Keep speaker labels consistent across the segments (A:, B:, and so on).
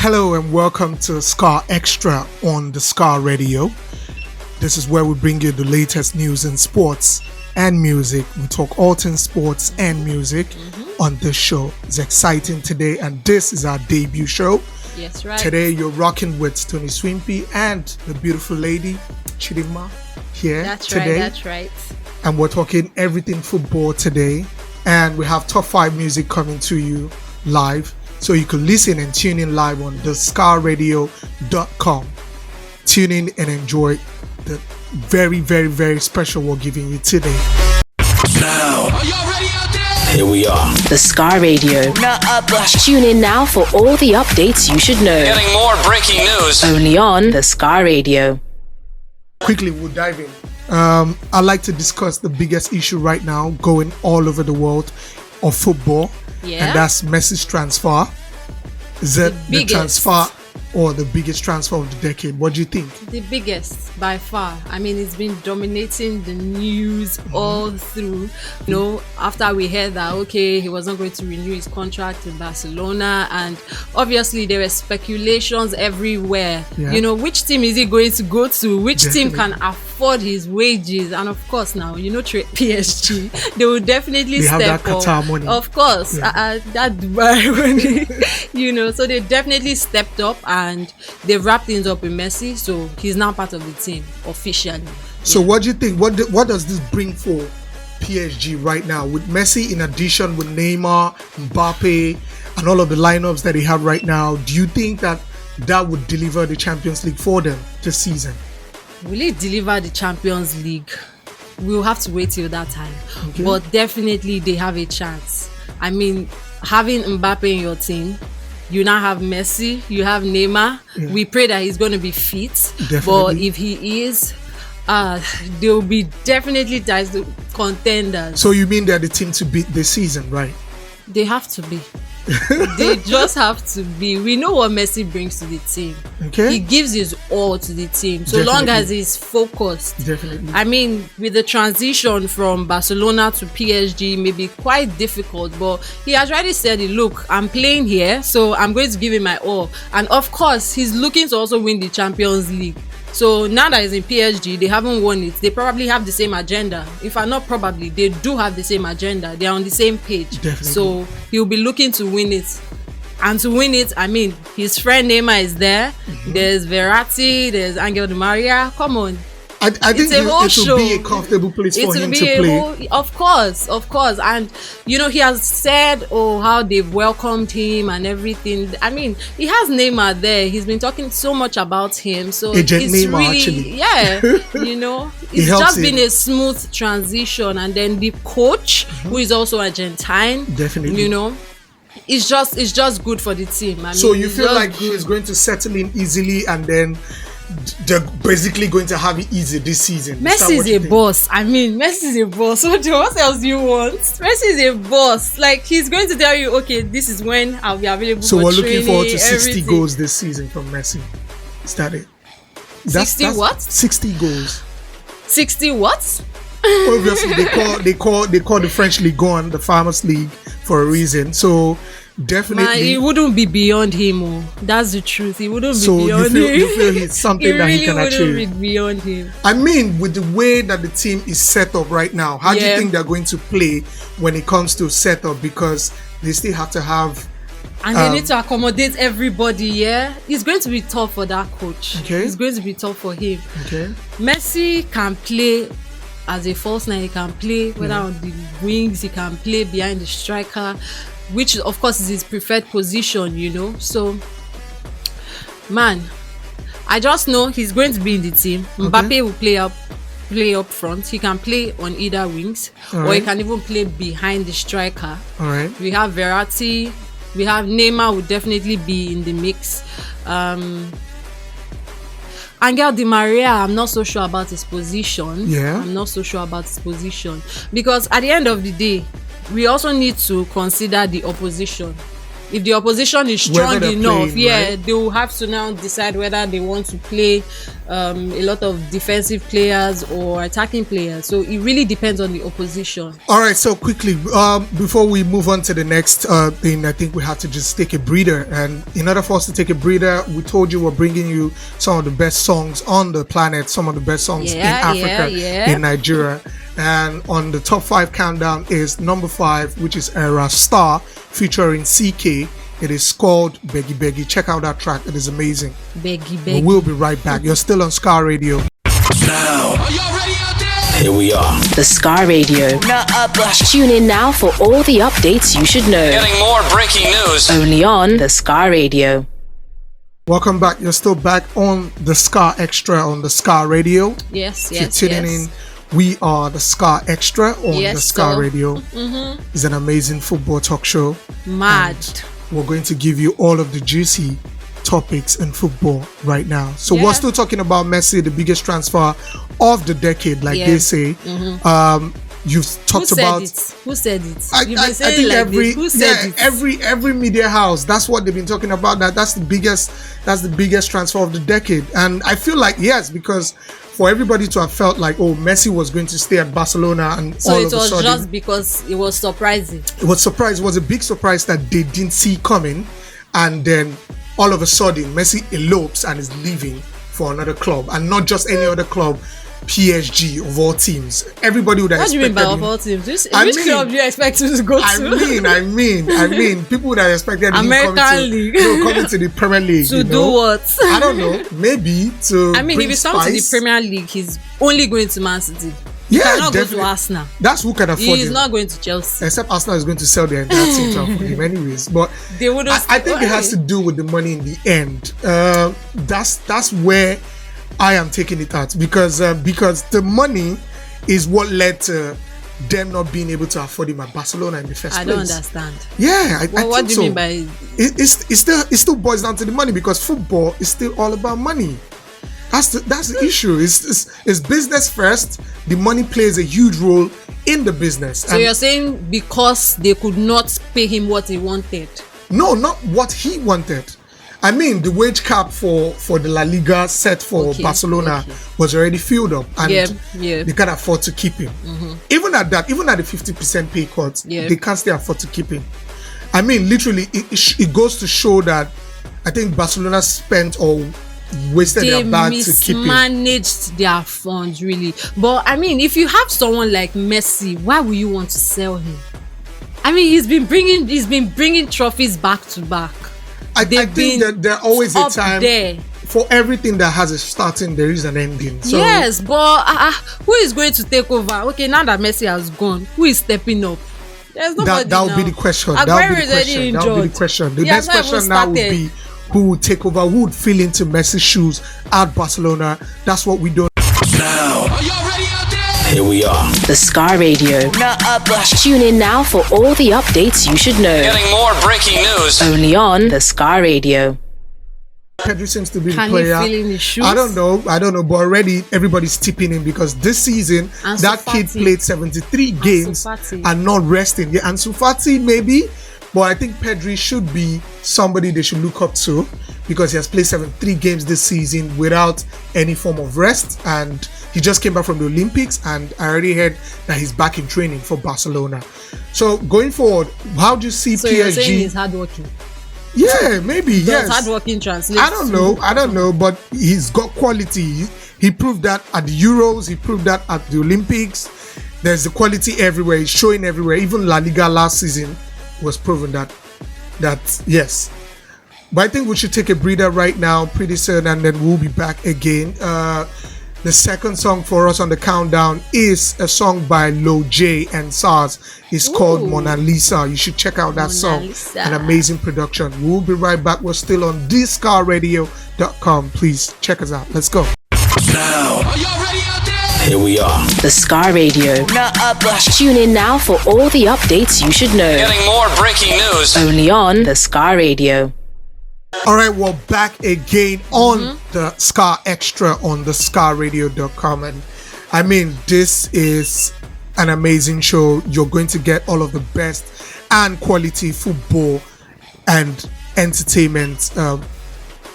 A: Hello and welcome to Scar Xtra on the Scar Radio. This is where we bring you the latest news in sports and music. We talk all things sports and music on this show. It's exciting today and this is our debut show.
B: Yes, right.
A: Today you're rocking with Tonyswimpy and the beautiful lady Neymar here today.
B: That's right.
A: And we're talking everything football today. And we have top 5 music coming to you live. So you can listen and tune in live on thescarradio.com. Tune in and enjoy the very, very, very special we're giving you today.
C: Now, are y'all ready out there? Here we are.
D: The Scar Radio. Tune in now for all the updates you should know.
C: Getting more breaking news.
D: Only on the Scar Radio.
A: Quickly, we'll dive in. I'd like to discuss the biggest issue right now going all over the world of football.
B: Yeah.
A: And that's Messi's transfer. Is it the transfer or the biggest transfer of the decade? What do you think?
B: The biggest by far. I mean, it's been dominating the news all through. You know, after we heard that, okay, he was not going to renew his contract in Barcelona, and obviously there were speculations everywhere. Yeah. You know, which team is he going to go to? Which team can afford his wages? And of course, now, you know, PSG, they will definitely
A: they
B: step
A: have that Qatar
B: up.
A: Money.
B: Of course, that Dubai money. You know, so they definitely stepped up and they wrapped things up with Messi, so he's now part of the team officially.
A: So what do you think? What does this bring for PSG right now with Messi in addition with Neymar, Mbappe, and all of the lineups that they have right now? Do you think that would deliver the Champions League for them this season?
B: Will it deliver the Champions League? We'll have to wait till that time. Okay. But definitely they have a chance. I mean, having Mbappe in your team, you now have Messi, you have Neymar. Yeah. We pray that he's going to be fit. Definitely. But if he is, they'll be definitely contenders.
A: So you mean they're the team to beat this season, right?
B: They have to be. They just have to be. We know what Messi brings to the team. Okay. He gives his all to the team. So long as he's focused.
A: Definitely.
B: I mean, with the transition from Barcelona to PSG may be quite difficult, but he has already said it, look, I'm playing here, so I'm going to give him my all. And of course, he's looking to also win the Champions League. So now that he's in PSG, they haven't won it. They probably have the same agenda. If I'm not probably, they do have the same agenda. They're on the same page.
A: Definitely.
B: So he'll be looking to win it. And to win it, I mean, his friend Neymar is there. There's Verratti. There's Angel Di Maria. Come on.
A: I think it will be a comfortable place for him to play.
B: Of course. And, you know, he has said, how they've welcomed him and everything. I mean, he has Neymar there. He's been talking so much about him. So
A: Agent
B: it's
A: Neymar,
B: really,
A: actually.
B: Yeah, you know, it's just been a smooth transition. And then the coach, who is also Argentine,
A: definitely,
B: you know, it's just good for the team. I
A: so
B: mean,
A: you feel like he's going to settle in easily and then they're basically going to have it easy this season.
B: Messi is a boss. I mean, Messi is a boss. What else do you want? Messi is a boss. Like, he's going to tell you, okay, this is when I'll be available for training.
A: So we're looking forward to 60 goals this season from Messi. Is that it?
B: 60 what?
A: 60 goals.
B: 60 what?
A: Obviously, they call the French League on the Farmers League for a reason. So definitely,
B: it wouldn't be beyond him. That's the truth. It wouldn't be beyond him.
A: You feel it's something that he can achieve.
B: It wouldn't be beyond him.
A: I mean, with the way that the team is set up right now, how do you think they're going to play when it comes to setup? Because they still have to have.
B: And they need to accommodate everybody, yeah? It's going to be tough for that coach.
A: Okay.
B: It's going to be tough for him.
A: Okay.
B: Messi can play as a false nine. He can play whether on the wings. He can play behind the striker, which of course is his preferred position, you know. So, man, I just know he's going to be in the team. Mbappe will play up front. He can play on either wings, or he can even play behind the striker.
A: All right.
B: We have Verratti. We have Neymar will definitely be in the mix. Angel Di Maria, I'm not so sure about his position.
A: Yeah.
B: I'm not so sure about his position. Because at the end of the day, we also need to consider the opposition. if the opposition is
A: Whether
B: strong
A: they're
B: enough,
A: playing, right?
B: they will have to now decide whether they want to play a lot of defensive players or attacking players. So it really depends on the opposition.
A: All right, so quickly, before we move on to the next thing, I think we have to just take a breather. And in order for us to take a breather, we told you we're bringing you some of the best songs on the planet, some of the best songs in Africa, in Nigeria. And on the top 5 countdown is number 5, which is Era Star featuring CK. It is called Beggy Beggy. Check out that track. It is amazing.
B: Beggy Beggy.
A: We'll be right back. You're still on Scar Radio.
C: Now, are y'all ready out there? Here we are.
D: The Scar Radio. Tune in now for all the updates you should know.
C: Getting more breaking news.
D: Only on the Scar Radio.
A: Welcome back. You're still back on the Scar Extra on the Scar Radio.
B: Yes,
A: If you're tuning in, we are the Scar Extra on the Scar Radio. It's an amazing football talk show.
B: Mad.
A: And we're going to give you all of the juicy topics in football right now. So we're still talking about Messi, the biggest transfer of the decade, like they say. You've talked about
B: who said it?
A: I think every media house, that's what they've been talking about. That's the biggest transfer of the decade. And I feel like yes, because for everybody to have felt like, oh, Messi was going to stay at Barcelona, and
B: so
A: all
B: it
A: of a
B: was
A: sudden,
B: just because it was surprising.
A: It was a big surprise that they didn't see coming, and then all of a sudden Messi elopes and is leaving for another club, and not just any other club, PSG of all teams. Everybody would have expected.
B: What do you mean by of all teams? Which club do you expect him to go to?
A: I mean, people would have expected
B: American
A: him
B: League.
A: coming to the Premier League.
B: To do what?
A: I don't know. Maybe to.
B: I mean, if he's come to the Premier League, he's only going to Man City. He cannot
A: definitely
B: go to Arsenal.
A: That's who can afford him.
B: He's not going to Chelsea.
A: Except Arsenal is going to sell their entire team to afford him anyways. But
B: they would.
A: I think it has to do with the money in the end. That's where I am taking it at, because the money is what led to them not being able to afford him at Barcelona in the first place.
B: I don't understand.
A: Yeah, I think
B: what do you
A: so.
B: mean by
A: it still boils down to the money, because football is still all about money. That's the issue. It's business first. The money plays a huge role in the business.
B: So you're saying because they could not pay him what he wanted? No,
A: not what he wanted. I mean, the wage cap for the La Liga set for Barcelona was already filled up, and they can't afford to keep him. Even at the 50% pay cut, they can't still afford to keep him. I mean, literally, it goes to show that I think Barcelona spent or wasted their bag to keep him.
B: They mismanaged their funds, really. But I mean, if you have someone like Messi, why would you want to sell him? I mean, he's been bringing trophies back to back.
A: I think that there always a time
B: there.
A: For everything that has a starting, there is an ending. So
B: yes, but who is going to take over? Okay, now that Messi has gone, who is stepping up? There's nobody.
A: That would be the question. That would be the question. The next question now would be who would take over, who would fill into Messi's shoes at Barcelona. That's what we don't.
C: Now, are y'all ready out there? Here we are.
D: The Scar Radio. Tune in now for all the updates you should know.
C: Getting more breaking news.
D: Only on the Scar Radio.
A: Pedri seems to be the
B: Can
A: player.
B: he fill in his shoes?
A: I don't know, but already everybody's tipping in, because this season that kid played 73 games and not resting. Yeah, Ansu Fati maybe, but I think Pedri should be somebody they should look up to, because he has played 73 games this season without any form of rest, and he just came back from the Olympics, and I already heard that he's back in training for Barcelona. So going forward, how do you see
B: so
A: PSG?
B: You're saying he's hardworking?
A: Yeah, maybe. Yes.
B: Hardworking translates.
A: I don't know, but he's got quality. He proved that at the Euros. He proved that at the Olympics. There's the quality everywhere. He's showing everywhere. Even La Liga last season was proven that yes. But I think we should take a breather right now, pretty soon, and then we'll be back again. The second song for us on the countdown is a song by Lo J and SARS. It's called Mona Lisa. You should check out that song. An amazing production. We'll be right back. We're still on thiscarradio.com. Please check us out. Let's go.
C: Now, are y'all ready out there? Here we are.
D: The Scar Radio. Tune in now for all the updates you should know.
C: Getting more breaking news.
D: Only on the Scar Radio.
A: All right, we're back again on the Scar Extra on the scarradio.com. And I mean, this is an amazing show. You're going to get all of the best and quality football and entertainment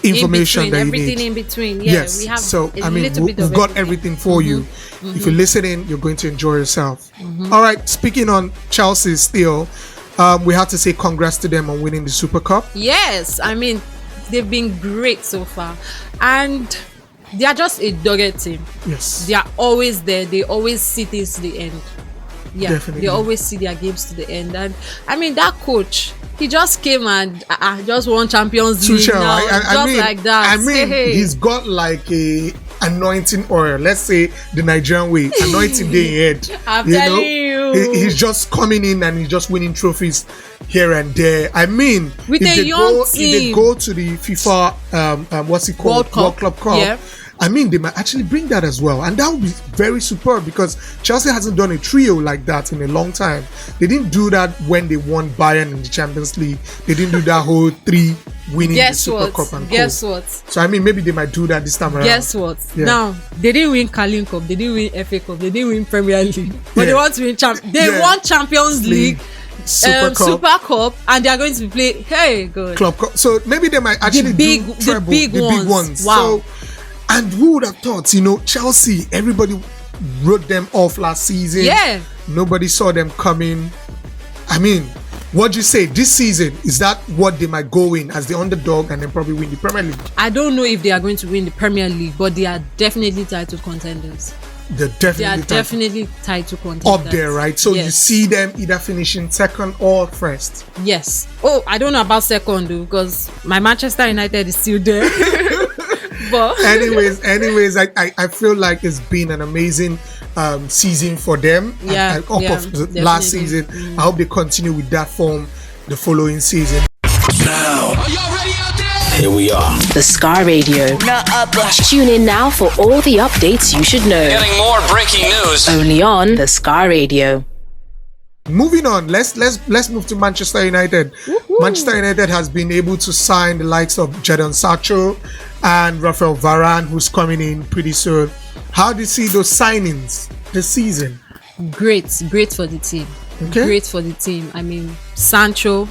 A: information that you
B: everything
A: need.
B: in between. Yeah,
A: Yes.
B: we have
A: So
B: a
A: I mean,
B: little bit
A: we've
B: of
A: got everything for you. If you're listening, you're going to enjoy yourself. All right. Speaking on Chelsea, still, we have to say congrats to them on winning the Super Cup.
B: Yes, I mean, they've been great so far, and they are just a dogged team.
A: Yes.
B: They are always there. They always see things to the end. Yeah,
A: Definitely.
B: they always see their games to the end. And I mean, that coach, he just came and just won Champions League
A: Tuchel,
B: now,
A: I mean,
B: like that.
A: I mean,
B: Hey.
A: he's got like a anointing oil. Let's say the Nigerian way, anointing day head.
B: I'm telling you.
A: He's just coming in and he's just winning trophies here and there. I mean,
B: With
A: if
B: a
A: they
B: young
A: if they
B: team.
A: go to the FIFA, what's it called,
B: World Cup.
A: Club Cup.
B: Yeah.
A: I mean, they might actually bring that as well, and that would be very superb because Chelsea hasn't done a trio like that in a long time. They didn't do that when they won Bayern in the Champions League. They didn't do that whole 3 winning the Super Cup and
B: Guess
A: co.
B: what?
A: So I mean, maybe they might do that this time around.
B: Guess what?
A: Yeah.
B: Now they didn't win Carling Cup, they didn't win FA Cup, they didn't win Premier League, but
A: Yeah.
B: they want to win They won Champions League,
A: Super Cup,
B: Super Cup, and they are going to play. Hey, good.
A: Club Cup. So maybe they might actually
B: big-
A: do
B: the
A: treble,
B: big
A: the big
B: ones.
A: ones.
B: Wow.
A: So, and who would have thought? Chelsea. Everybody wrote them off last season.
B: Yeah.
A: Nobody saw them coming. I mean, what do you say this season? Is that what they might go in as the underdog and then probably win the Premier League?
B: I don't know if they are going to win the Premier League, but they are definitely title contenders.
A: They're
B: They are definitely title contenders.
A: up there, right? So you
B: Yes.
A: see them either finishing second or first.
B: Yes. Oh, I don't know about second though, because my Manchester United is still there. But
A: anyways, I feel like it's been an amazing season for them.
B: Yeah,
A: Of the last
B: definitely.
A: season. I hope they continue with that form the following season.
C: Now,
E: Are y'all ready out there?
C: here we are.
D: The Scar Radio. Tune in now for all the updates you should know.
E: Getting more breaking news.
D: Only on the Scar Radio.
A: Moving on, let's move to Manchester United. Manchester United has been able to sign the likes of Jadon Sancho and Rafael Varane, who's coming in pretty soon. How do you see those signings this season?
B: great for the team.
A: Okay.
B: Great for the team. I mean, Sancho,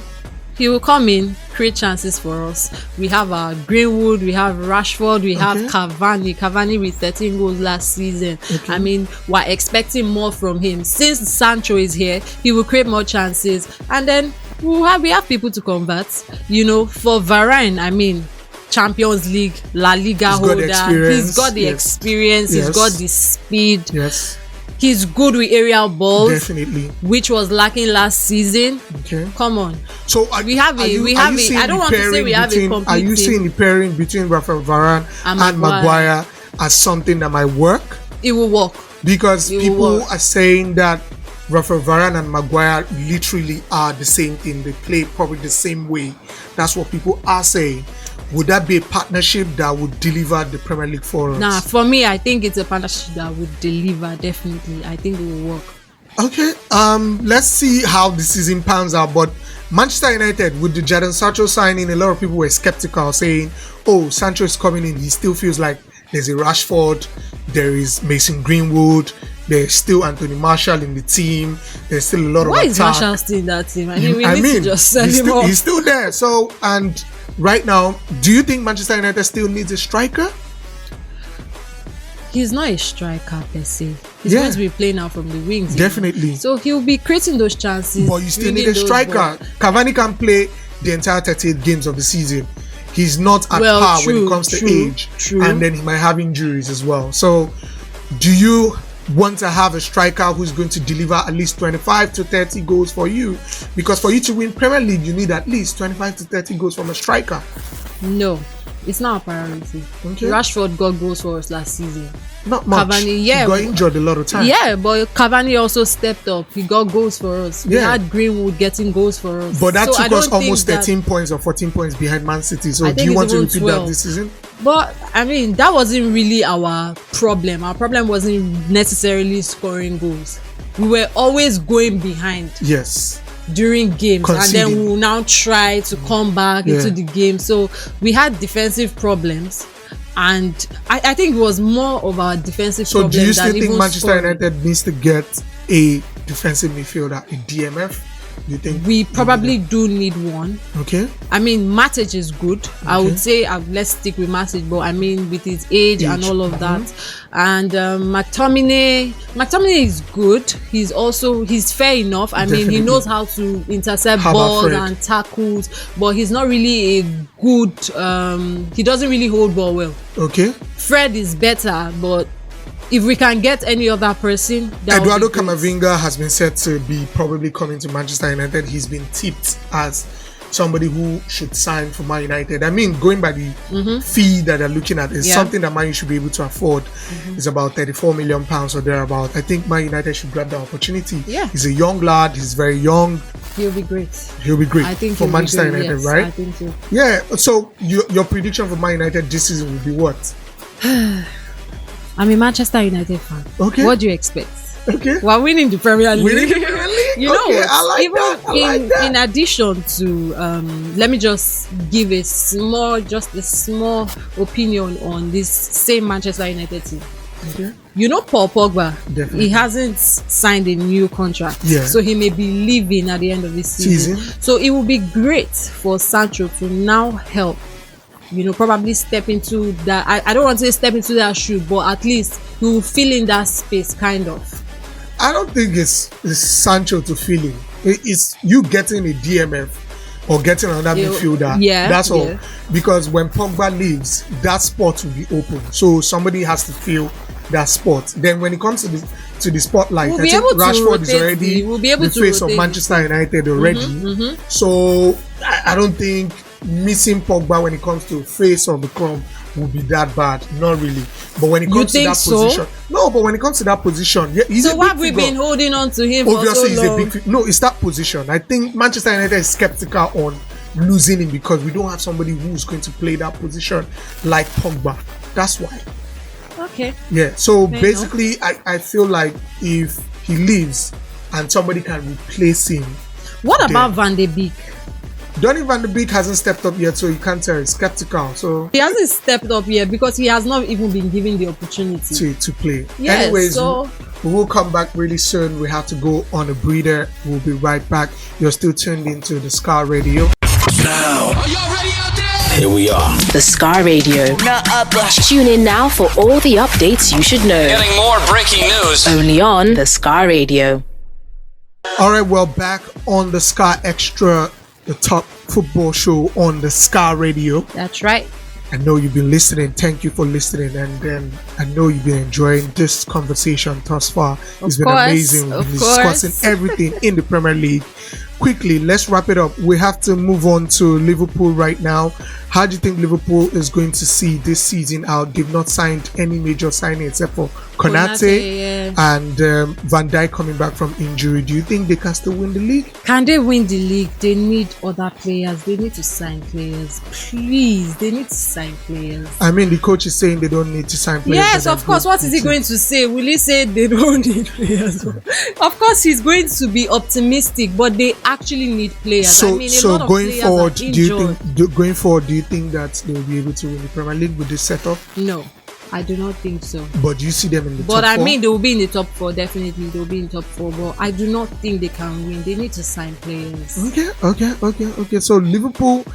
B: he will come in, create chances for us. We have Greenwood, we have Rashford, we have Cavani with 13 goals last season. I mean, we're expecting more from him. Since Sancho is here, he will create more chances, and then we have people to convert. For Varane, I mean, Champions League, La Liga holder. He's got the experience.
A: Yes.
B: He's got the speed.
A: Yes,
B: He's good with aerial balls,
A: definitely.
B: which was lacking last season.
A: Okay.
B: Come on.
A: So
B: I don't want to say we have a complete
A: Are you
B: team.
A: seeing the pairing between Rafael Varane
B: And
A: and Maguire as something that might work?
B: It will work.
A: Because
B: It will
A: people
B: work.
A: are saying that Rafael Varane and Maguire literally are the same thing. They play probably the same way. That's what people are saying. Would that be a partnership that would deliver the Premier League for us?
B: Nah, for me, I think it's a partnership that would deliver. Definitely, I think it will work.
A: Okay, let's see how the season pans out. But Manchester United, with the Jadon Sancho signing, a lot of people were skeptical, saying, "Oh, Sancho is coming in. He still feels like there's a Rashford, there is Mason Greenwood, there's still Anthony Martial in the team. There's still a lot
B: Why
A: of
B: is
A: attack."
B: Marshall still in that team? I mean, we need to just sell him off.
A: he's still there. So, and right now, do you think Manchester United still needs a striker?
B: He's not a striker per se. He's
A: Yeah.
B: going to be playing out from the wings.
A: Definitely.
B: So he'll be creating those chances.
A: But you still need
B: winning
A: a
B: those
A: striker.
B: balls.
A: Cavani can play the entire 38 games of the season. He's not at
B: Well,
A: par when
B: true,
A: it comes to
B: true,
A: age.
B: true.
A: And then he might have injuries as well. So, do you want to have a striker who's going to deliver at least 25 to 30 goals for you? Because for you to win Premier League, you need at least 25 to 30 goals from a striker.
B: No, it's not a priority.
A: Okay.
B: Rashford got goals for us last season.
A: Not much.
B: Cavani, yeah.
A: He got injured a lot of times.
B: Yeah, but Cavani also stepped up. He got goals for us. We
A: Yeah.
B: had Greenwood getting goals for us.
A: But that
B: So I
A: took us
B: don't think
A: almost
B: that-
A: 13 points or 14 points behind Man City. So
B: I
A: do
B: think
A: you
B: it's
A: want to
B: even
A: repeat
B: 12.
A: that this season?
B: But I mean, that wasn't really our problem. Our problem wasn't necessarily scoring goals. We were always going behind
A: Yes.
B: during games,
A: Conceding.
B: and then we will now try to come back
A: Yeah.
B: into the game. So we had defensive problems, and I think it was more of our defensive
A: So
B: problem
A: do you
B: than
A: still think
B: even
A: Manchester
B: scoring.
A: United needs to get a defensive midfielder, a DMF? You think
B: we probably do need one.
A: Okay.
B: I mean, Matic is good. I would say let's stick with Matic, but I mean with his age and all of that. And McTominay is good. He's fair enough. I mean, he knows how to intercept balls and tackles, but he's not really a good. He doesn't really hold ball well.
A: Okay.
B: Fred is better, but if we can get any other person,
A: Eduardo Camavinga has been said to be probably coming to Manchester United. He's been tipped as somebody who should sign for Man United. I mean, going by the fee that they're looking at is something that Man U should be able to afford. It's about £34 million or thereabout. I think Man United should grab the opportunity.
B: Yeah.
A: He's a young lad. He's very young.
B: He'll be great.
A: He'll be great
B: I think
A: for Manchester United,
B: yes,
A: right?
B: I think so.
A: Yeah. So your prediction for Man United this season will be what?
B: I'm a Manchester United fan.
A: Okay.
B: What do you expect?
A: Okay.
B: We're winning the Premier League.
A: Winning the Premier League?
B: You know
A: Okay,
B: what?
A: I like
B: Even
A: that. I like that.
B: in addition to, let me just give a small opinion on this same Manchester United team.
A: Okay.
B: You know Paul Pogba,
A: Definitely.
B: he hasn't signed a new contract.
A: Yeah.
B: So he may be leaving at the end of this season. So it will be great for Sancho to now help, probably step into that. I don't want to say step into that shoe, but at least he will fill in that space, kind of.
A: I don't think it's Sancho to fill in. It's you getting a DMF or getting another midfielder.
B: Yeah,
A: that's all.
B: yeah.
A: Because when Pogba leaves, that spot will be open. So somebody has to fill that spot. Then when it comes to the spotlight,
B: We'll
A: I
B: be
A: think
B: able to
A: Rashford is
B: rotate
A: already the face of Manchester United already. So I don't think missing Pogba when it comes to face of the club will be that bad. Not really. But when it comes to that position, no. But when it comes to that position, he's a big
B: why have we
A: figure.
B: been holding on to him
A: Obviously,
B: for so long?
A: he's a big. No, it's that position. I think Manchester United is skeptical on losing him because we don't have somebody who's going to play that position like Pogba. That's why.
B: Okay.
A: Yeah. So
B: Fair
A: basically, I feel like if he leaves and somebody can replace him.
B: What about Van de Beek?
A: Donny van de Beek hasn't stepped up yet, so you can't tell. He's skeptical. So
B: He hasn't stepped up yet because he has not even been given the opportunity
A: to play.
B: Yes,
A: Anyways,
B: so
A: we will come back really soon. We have to go on a breather. We'll be right back. You're still tuned into the Scar Radio.
C: Now,
E: Are y'all ready out there?
C: here we are.
D: The Scar Radio. Tune in now for all the updates you should know.
E: Getting more breaking news.
D: Only on the Scar Radio.
A: All right, well, back on the Scar Extra, the top football show on the Scar Radio.
B: that's right.
A: I know you've been listening. Thank you for listening. And I know you've been enjoying this conversation thus far. It's been amazing. We've been discussing everything in the Premier League. Quickly, let's wrap it up. We have to move on to Liverpool right now. How do you think Liverpool is going to see this season out? They've not signed any major signing except for Konate and Van Dijk coming back from injury. Do you think they can still win the league?
B: Can they win the league? They need other players. They need to sign players. Please, they need to sign players.
A: I mean, the coach is saying they don't need to sign players.
B: Yes, of course. What is he going to say? Will he say they don't need players? Of course, he's going to be optimistic, but they actually need players.
A: So,
B: I mean, a lot of
A: going
B: players
A: forward,
B: are
A: do you think that they will be able to win the Premier League with this setup?
B: No, I do not think so.
A: But do you see them in the top
B: But I
A: four?
B: mean, they will be in the top four. Definitely, they will be in top four. But I do not think they can win. They need to sign players.
A: Okay. So Liverpool,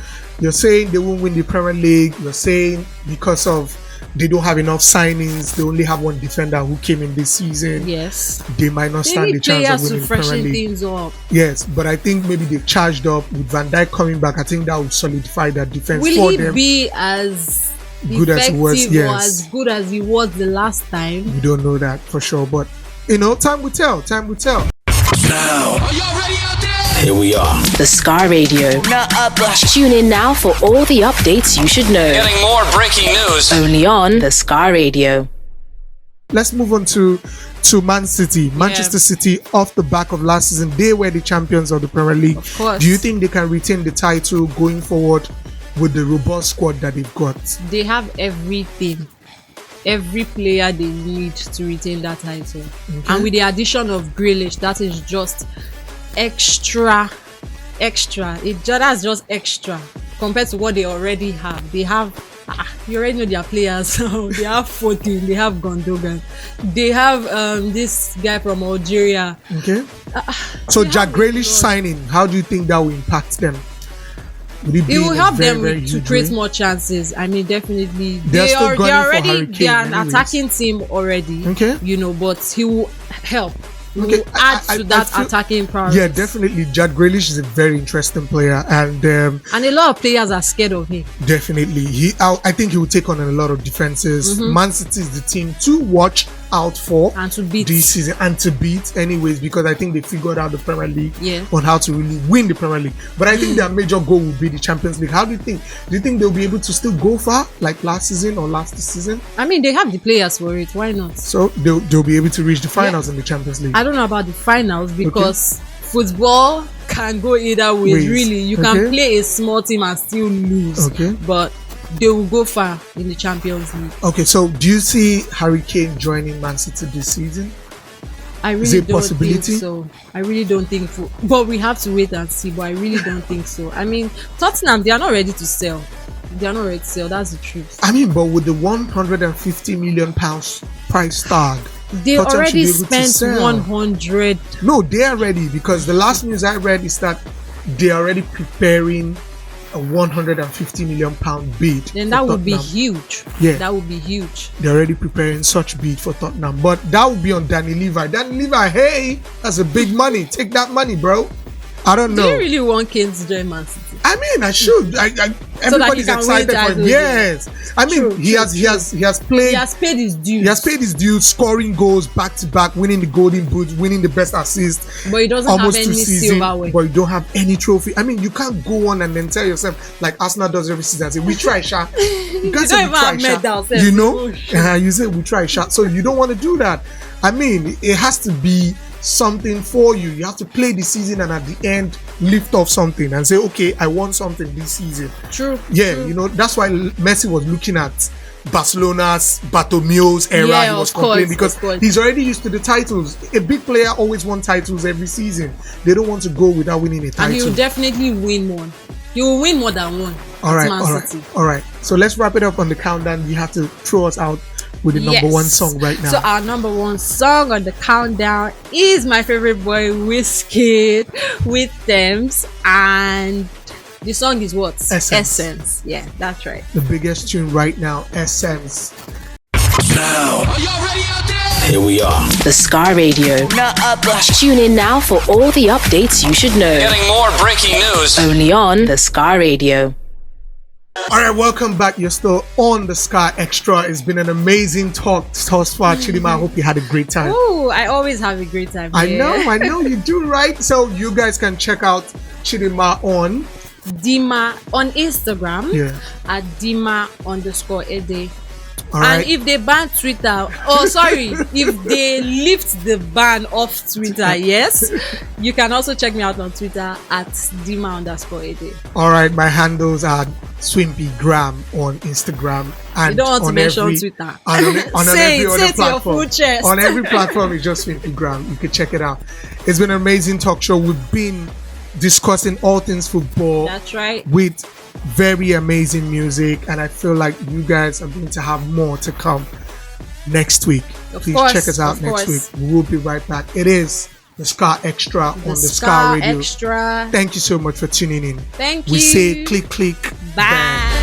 A: you're saying they won't win the Premier League. You're saying because of they don't have enough signings. They only have one defender who came in this season.
B: Yes,
A: They might not
B: they
A: stand the
B: need
A: chance
B: players
A: of
B: to
A: winning the Premier
B: freshen
A: League.
B: things up.
A: Yes, but I think maybe they've charged up with Van Dijk coming back. I think that would solidify that defense
B: Will
A: for
B: he
A: them.
B: be as
A: Good as he was,
B: effective or
A: yes.
B: as good as he was the last time?
A: We don't know that for sure, but time will tell. Time will tell.
C: Now,
E: Are y'all ready out there?
C: here we are.
D: The Scar Radio. Tune in now for all the updates you should know.
E: Getting more breaking news.
D: Only on the Scar Radio.
A: Let's move on to Man City. Manchester City, off the back of last season, they were the champions of the Premier League.
B: Of course.
A: Do you think they can retain the title going forward with the robust squad that they've got?
B: They have everything. Every player they need to retain that title. And with the addition of Grealish, that is just extra. That's just extra compared to what they already have. They have You already know their players. They have 14. They have Gundogan. They have this guy from Algeria.
A: Okay. So Jack Grealish signing, how do you think that will impact them? It
B: will help them to create more chances. I mean, definitely. They are an attacking team already.
A: Okay.
B: But he will help. Okay. Add to that attacking power.
A: Yeah, definitely. Jack Grealish is a very interesting player, and
B: a lot of players are scared of him.
A: Definitely, I think he will take on a lot of defenses. Man City is the team to watch out for
B: and to beat
A: this season and to beat, anyways, because I think they figured out the Premier League on how to really win the Premier League. But I think their major goal will be the Champions League. How do you think? Do you think they'll be able to still go far like last season or last season?
B: I mean, they have the players for it. Why not?
A: So they'll be able to reach the finals in the Champions League.
B: I don't know about the finals because football can go either way. Really, you can play a small team and still lose. But they will go far in the Champions League. Okay,
A: so do you see Harry Kane joining Man City this season?
B: I really don't think so. I really don't think so. But we have to wait and see. But I really don't think so. I mean, Tottenham, they are not ready to sell. They are not ready to sell. That's the truth.
A: I mean, but with the £150 million price tag,
B: they
A: Tottenham
B: already spent 100.
A: No, they are ready, because the last news I read is that they are already preparing a £150 million bid.
B: Then that would be huge.
A: Yeah,
B: that would be huge.
A: They're already preparing such bid for Tottenham, but that would be on Danny Levi. Danny Levi, hey, that's a big money. Take that money, bro. I don't know.
B: Do you really want Kane to join Man City?
A: I mean, I should. Everybody's excited for him. Yes. I mean, he has played.
B: He has paid his dues.
A: He has paid his dues, scoring goals back to back, winning the Golden Boot, winning the best assist.
B: But he doesn't have any silverware.
A: But you don't have any trophy. I mean, you can't go on and then tell yourself, like Arsenal does every season, say, we try, Sha. You can't say we try, Sha. You know? You say we try, Sha. So you don't want to do that. I mean, it has to be something for you. You have to play the season and at the end lift off something and say, okay, I want something this season.
B: True.
A: Yeah,
B: true.
A: You know, that's why Messi was looking at Barcelona's Bartomeu's era.
B: Yeah,
A: he was complaining because he's already used to the titles. A big player always won titles every season. They don't want to go without winning a title.
B: And he will definitely win one. He will win more than one.
A: All right. So let's wrap it up on the countdown. You have to throw us out with the number one song right now.
B: So our number one song on the countdown is my favorite boy Wizkid with Thames, and the song is what? Essence. Yeah, that's right.
A: The biggest tune right now, Essence.
C: Now,
E: are y'all ready out there?
C: Here we are.
D: The Scar Radio. Tune in now for all the updates you should know.
E: Getting more breaking news.
D: Only on the Scar Radio.
A: Alright, welcome back. You're still on the Sky Xtra. It's been an amazing talk thus far, Chidima. I hope you had a great time.
B: Oh, I always have a great time.
A: I know you do, right? So you guys can check out Chidima on
B: Dima on Instagram at Dima_Ede. And if they ban Twitter, if they lift the ban off Twitter, yes, you can also check me out on Twitter at Dima_Ede.
A: Alright, my handles are Swimpy Gram on Instagram. And
B: you don't want to mention Twitter.
A: On every other platform.
B: Your full chest.
A: On every platform, it's just Swimpy Gram. You can check it out. It's been an amazing talk show. We've been discussing all things football.
B: That's right.
A: With very amazing music, and I feel like you guys are going to have more to come next week. Please check us out next week. We will be right back. It is the Scar Extra on the Scar Radio.
B: Extra.
A: Thank you so much for tuning in.
B: Thank you.
A: We say click, click,
B: bye.